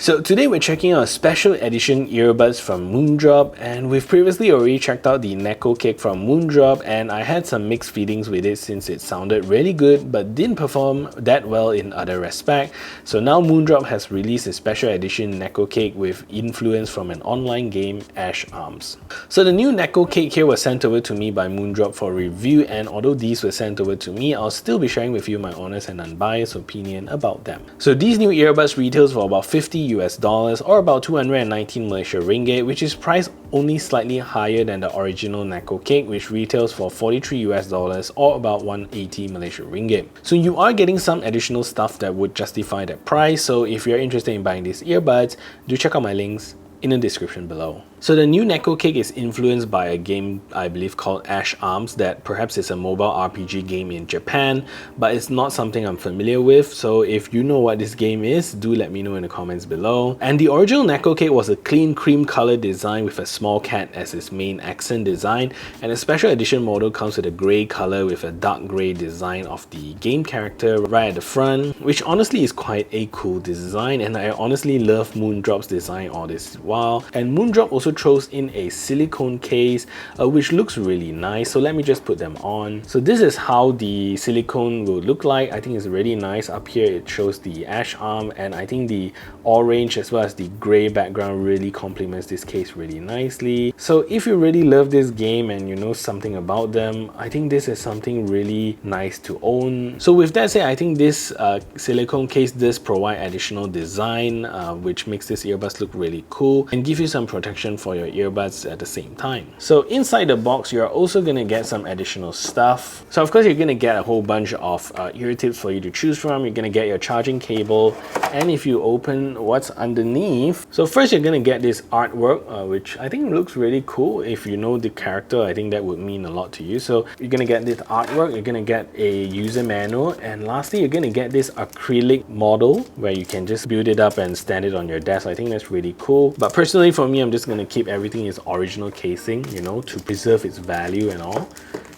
So today we're checking out special edition earbuds from Moondrop, and we've previously already checked out the Nekocake from Moondrop, and I had some mixed feelings with it since it sounded really good but didn't perform that well in other respects. So now Moondrop has released a special edition Nekocake with influence from an online game, Ash Arms. So the new Nekocake here was sent over to me by Moondrop for review, and although these were sent over to me, I'll still be sharing with you my honest and unbiased opinion about them. So these new earbuds retails for about $50 or about 219 Malaysia ringgit, which is priced only slightly higher than the original Nekocake, which retails for $43 or about 180 Malaysia ringgit. So you are getting some additional stuff that would justify that price. So if you're interested in buying these earbuds, do check out my links in the description below. So the new Nekocake is influenced by a game I believe called Ash Arms that perhaps is a mobile RPG game in Japan, but it's not something I'm familiar with. So if you know what this game is, do let me know in the comments below. And the original Nekocake was a clean cream color design with a small cat as its main accent design, and a special edition model comes with a grey color with a dark grey design of the game character right at the front, which honestly is quite a cool design, and I honestly love Moondrop's design all this while. And Moondrop also throws in a silicone case which looks really nice. So let me just put them on. So this is how the silicone will look like. I think it's really nice. Up here it shows the ash arm, and I think the orange as well as the grey background really complements this case really nicely. So if you really love this game and you know something about them, I think this is something really nice to own. So with that said, I think this silicone case does provide additional design which makes this earbuds look really cool and give you some protection for your earbuds at the same time. So inside the box, you're also going to get some additional stuff. So of course you're going to get a whole bunch of ear tips for you to choose from. You're going to get your charging cable, and if you open what's underneath, so first you're going to get this artwork which I think looks really cool. If you know the character, I think that would mean a lot to you. So you're going to get this artwork, you're going to get a user manual, and lastly you're going to get this acrylic model where you can just build it up and stand it on your desk. I think that's really cool. But personally for me, I'm just going to keep everything in its original casing, you know, to preserve its value and all.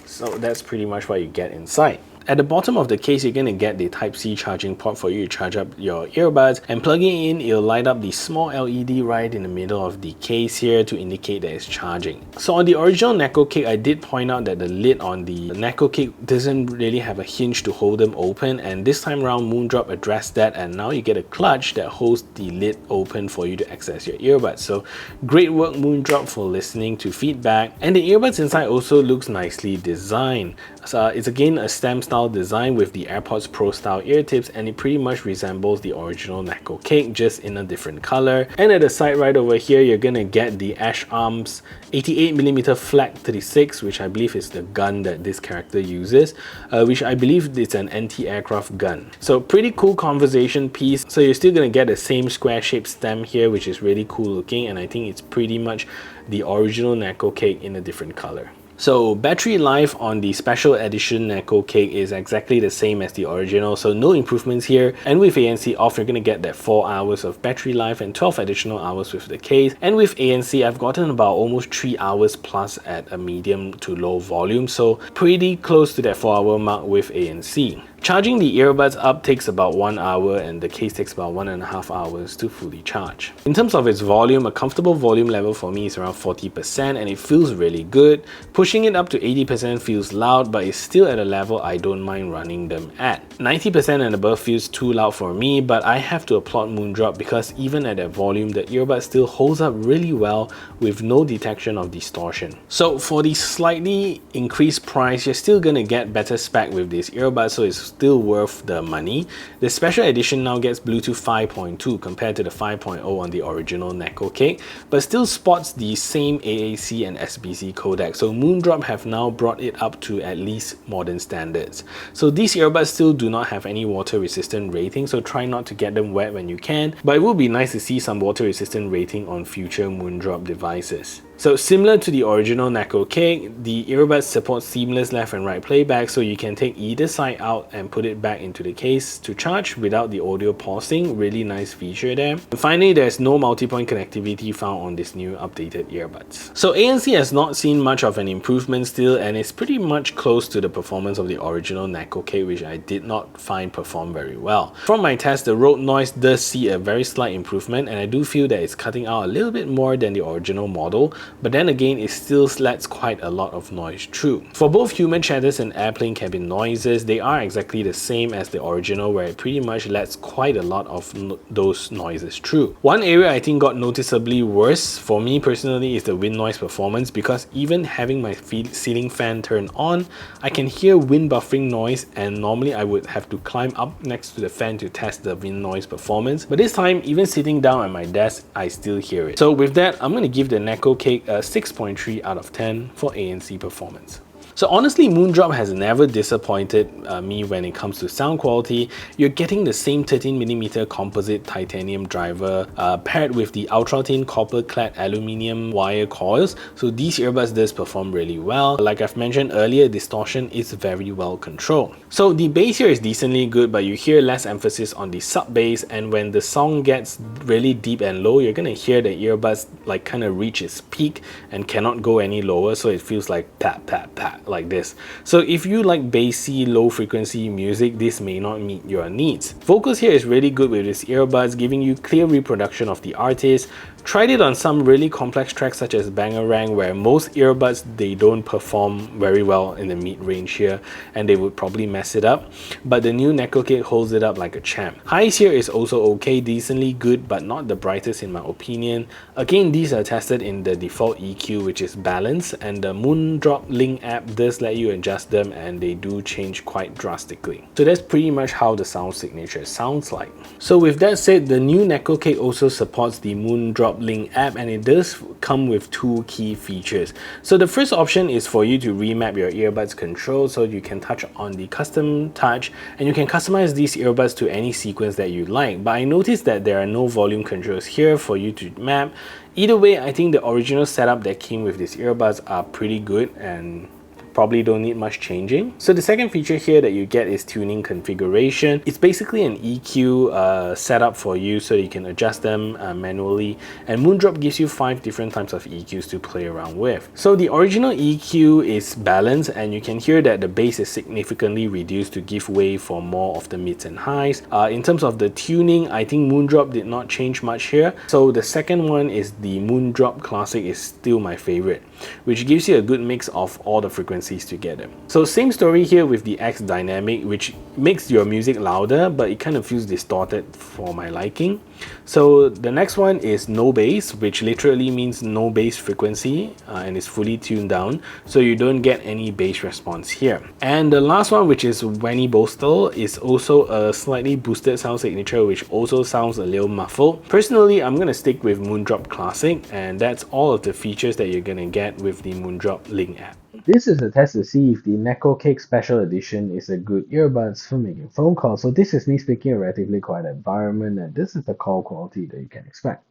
So that's pretty much what you get inside. At the bottom of the case, you're going to get the Type-C charging port for you to charge up your earbuds, and plugging in, it'll light up the small LED right in the middle of the case here to indicate that it's charging. So on the original Nekocake, I did point out that the lid on the Nekocake doesn't really have a hinge to hold them open, and this time around Moondrop addressed that, and now you get a clutch that holds the lid open for you to access your earbuds. So great work Moondrop for listening to feedback. And the earbuds inside also looks nicely designed. So it's again a stem style design with the AirPods Pro style ear tips, and it pretty much resembles the original Nekocake, just in a different color. And at the side right over here, you're gonna get the Ash Arms 88mm Flak 36, which I believe is the gun that this character uses, which I believe it's an anti-aircraft gun. So pretty cool conversation piece. So you're still gonna get the same square shaped stem here, which is really cool looking, and I think it's pretty much the original Nekocake in a different color. So battery life on the special edition Nekocake is exactly the same as the original, so no improvements here. And with ANC off, you're going to get that 4 hours of battery life and 12 additional hours with the case. And with ANC, I've gotten about almost 3 hours plus at a medium to low volume, so pretty close to that 4-hour mark with ANC. Charging the earbuds up takes about 1 hour, and the case takes about 1.5 hours to fully charge. In terms of its volume, a comfortable volume level for me is around 40%, and it feels really good. Pushing it up to 80% feels loud, but it's still at a level I don't mind running them at. 90% and above feels too loud for me, but I have to applaud Moondrop because even at that volume, the earbud still holds up really well with no detection of distortion. So for the slightly increased price, you're still gonna get better spec with this earbud, so it's still worth the money. The special edition now gets Bluetooth 5.2 compared to the 5.0 on the original Nekocake, but still sports the same AAC and SBC codec. So Moondrop have now brought it up to at least modern standards. So these earbuds still do not have any water resistant rating, so try not to get them wet when you can, but it would be nice to see some water resistant rating on future Moondrop devices. So similar to the original Nekocake, the earbuds support seamless left and right playback, so you can take either side out and and put it back into the case to charge without the audio pausing. Really nice feature there. And finally, there's no multi-point connectivity found on this new updated earbuds. So ANC has not seen much of an improvement still, and it's pretty much close to the performance of the original Nekocake, which I did not find perform very well. From my test, the road noise does see a very slight improvement, and I do feel that it's cutting out a little bit more than the original model, but then again, it still lets quite a lot of noise through. For both human chatters and airplane cabin noises, they are exactly the same as the original, where it pretty much lets quite a lot of those noises through. One area I think got noticeably worse for me personally is the wind noise performance, because even having my ceiling fan turned on, I can hear wind buffering noise, and normally I would have to climb up next to the fan to test the wind noise performance, but this time, even sitting down at my desk, I still hear it. So with that, I'm going to give the Nekocake a 6.3 out of 10 for ANC performance. So honestly, Moondrop has never disappointed me when it comes to sound quality. You're getting the same 13mm composite titanium driver paired with the ultra-thin copper-clad aluminium wire coils, so these earbuds does perform really well. Like I've mentioned earlier, distortion is very well controlled. So the bass here is decently good, but you hear less emphasis on the sub-bass, and when the song gets really deep and low, you're gonna hear the earbuds like kind of reach its peak and cannot go any lower, so it feels like pat pat pat like this. So if you like bassy, low frequency music, this may not meet your needs. Focus here is really good with these earbuds, giving you clear reproduction of the artist. Tried it on some really complex tracks such as Bangarang, where most earbuds, they don't perform very well in the mid-range here, and they would probably mess it up, but the new Nekocake holds it up like a champ. Highs here is also okay, decently good, but not the brightest in my opinion. Again, these are tested in the default EQ, which is balanced, and the Moondrop Link app does let you adjust them, and they do change quite drastically. So that's pretty much how the sound signature sounds like. So with that said, the new Nekocake also supports the Moondrop Link app, and it does come with two key features. So the first option is for you to remap your earbuds control, so you can touch on the custom touch, and you can customize these earbuds to any sequence that you like. But I noticed that there are no volume controls here for you to map. Either way, I think the original setup that came with these earbuds are pretty good and probably don't need much changing. So the second feature here that you get is tuning configuration. It's basically an EQ setup for you, so you can adjust them manually, and Moondrop gives you 5 different types of EQs to play around with. So the original EQ is balanced, and you can hear that the bass is significantly reduced to give way for more of the mids and highs. In terms of the tuning, I think Moondrop did not change much here. So the second one is the Moondrop Classic, is still my favorite, which gives you a good mix of all the frequencies together. So same story here with the X Dynamic, which makes your music louder, but it kind of feels distorted for my liking. So the next one is no bass, which literally means no bass frequency, and is fully tuned down, so you don't get any bass response here. And the last one, which is Wanny Boastal, is also a slightly boosted sound signature, which also sounds a little muffled. Personally, I'm gonna stick with Moondrop Classic, and that's all of the features that you're gonna get with the Moondrop Link app. This is a test to see if the Nekocake Special Edition is a good earbuds for making phone calls. So this is me speaking in a relatively quiet environment, and this is the call quality that you can expect.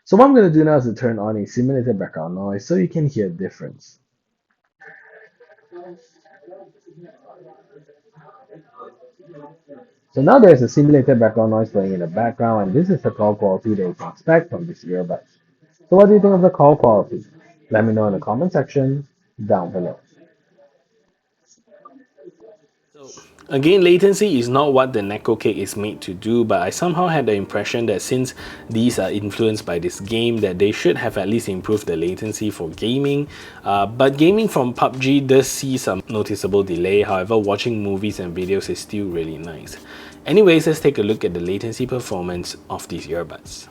So what I'm going to do now is to turn on a simulated background noise so you can hear the difference. So now there's a simulated background noise playing in the background, and this is the call quality that you can expect from this earbuds. So what do you think of the call quality? Let me know in the comment section down below. Again, latency is not what the Nekocake is made to do, but I somehow had the impression that since these are influenced by this game, that they should have at least improved the latency for gaming. But gaming from PUBG does see some noticeable delay. However, watching movies and videos is still really nice. Anyways, let's take a look at the latency performance of these earbuds.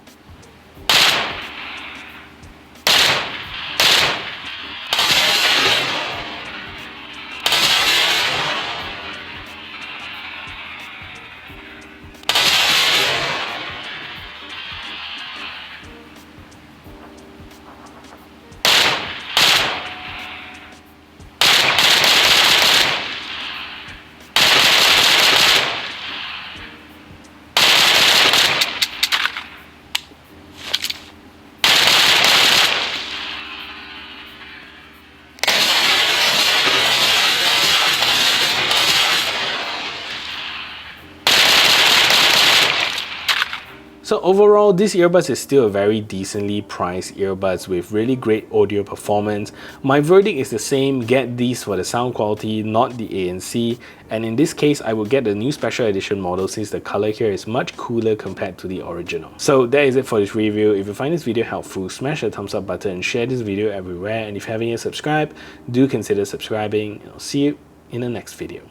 So overall, this earbuds is still a very decently priced earbuds with really great audio performance. My verdict is the same, get these for the sound quality, not the ANC, and in this case I would get the new special edition model since the color here is much cooler compared to the original. So that is it for this review. If you find this video helpful, smash the thumbs up button and share this video everywhere, and if you haven't yet subscribed, do consider subscribing. I'll see you in the next video.